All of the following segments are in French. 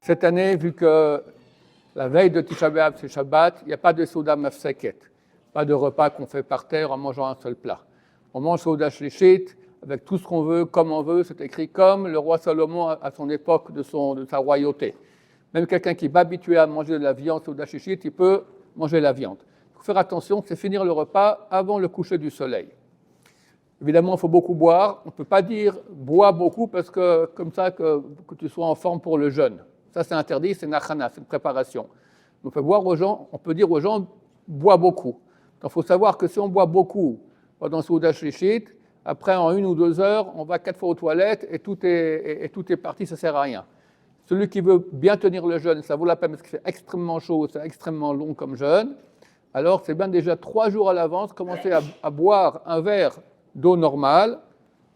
Cette année, vu que la veille de Tisha B'Av, c'est Shabbat, il n'y a pas de Souda Mafseket, pas de repas qu'on fait par terre en mangeant un seul plat. On mange Souda Shlishit avec tout ce qu'on veut, comme on veut, c'est écrit comme le roi Salomon à son époque de sa royauté. Même quelqu'un qui n'est pas habitué à manger de la viande Souda Shlishit, il peut manger la viande. Il faut faire attention, c'est finir le repas avant le coucher du soleil. Évidemment, il faut beaucoup boire. On ne peut pas dire « bois beaucoup » parce que comme ça que tu sois en forme pour le jeûne. Ça, c'est interdit, c'est nachana, c'est une préparation. On peut dire aux gens « bois beaucoup ». Donc, il faut savoir que si on boit beaucoup pendant Souda Shlishit, après, en 1 ou 2 heures, on va 4 fois aux toilettes et tout est parti, ça ne sert à rien. Celui qui veut bien tenir le jeûne, ça vaut la peine parce que c'est extrêmement chaud, c'est extrêmement long comme jeûne. Alors, c'est bien déjà 3 jours à l'avance, commencer à boire un verre d'eau normale,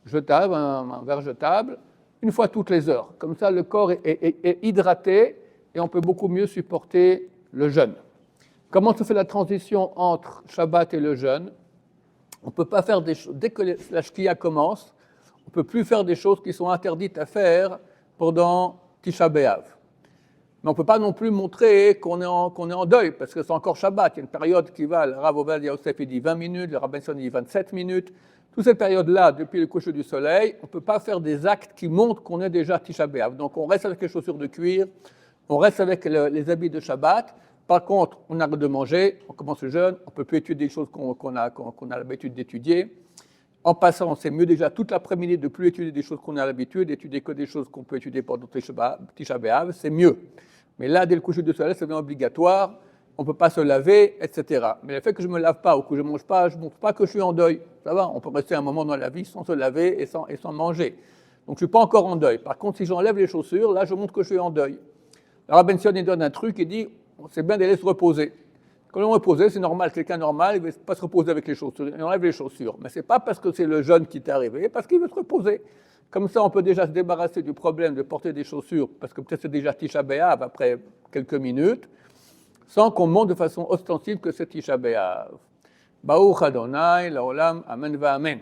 jetable, un verre jetable, une fois toutes les heures. Comme ça, le corps est hydraté et on peut beaucoup mieux supporter le jeûne. Comment se fait la transition entre Shabbat et le jeûne? On ne peut pas faire des choses, dès que la shkia commence, on ne peut plus faire des choses qui sont interdites à faire pendant Tisha B'Av. Mais on ne peut pas non plus montrer qu'on est en deuil, parce que c'est encore Shabbat. Il y a une période qui va, le Rav Ovadia Yosef dit 20 minutes, le Rabbi Son dit 27 minutes. Toute cette période-là, depuis le coucher du soleil, on ne peut pas faire des actes qui montrent qu'on est déjà Tisha B'Av. Donc on reste avec les chaussures de cuir, on reste avec les habits de Shabbat. Par contre, on arrête de manger, on commence le jeûne, on ne peut plus étudier des choses qu'on a l'habitude d'étudier. En passant, c'est mieux déjà toute l'après-midi de ne plus étudier des choses qu'on a l'habitude, d'étudier que des choses qu'on peut étudier pendant Tisha B'Av, c'est mieux. Mais là, dès le coucher du soleil, c'est bien obligatoire, on ne peut pas se laver, etc. Mais le fait que je ne me lave pas ou que je ne mange pas, je ne montre pas que je suis en deuil. Ça va, on peut rester un moment dans la vie sans se laver et sans manger. Donc je ne suis pas encore en deuil. Par contre, si j'enlève les chaussures, là, je montre que je suis en deuil. Le Rabbi Sion, il donne un truc, il dit, c'est bien d'aller se reposer. Quand on est reposé, c'est normal, quelqu'un normal, il ne veut pas se reposer avec les chaussures, il enlève les chaussures. Mais ce n'est pas parce que c'est le jeûne qui t'est arrivé, parce qu'il veut se reposer. Comme ça, on peut déjà se débarrasser du problème de porter des chaussures, parce que peut-être c'est déjà Tisha B'Av après quelques minutes, sans qu'on montre de façon ostensible que c'est Tisha B'Av. Baruch Adonai, Laolam, Amen va Amen.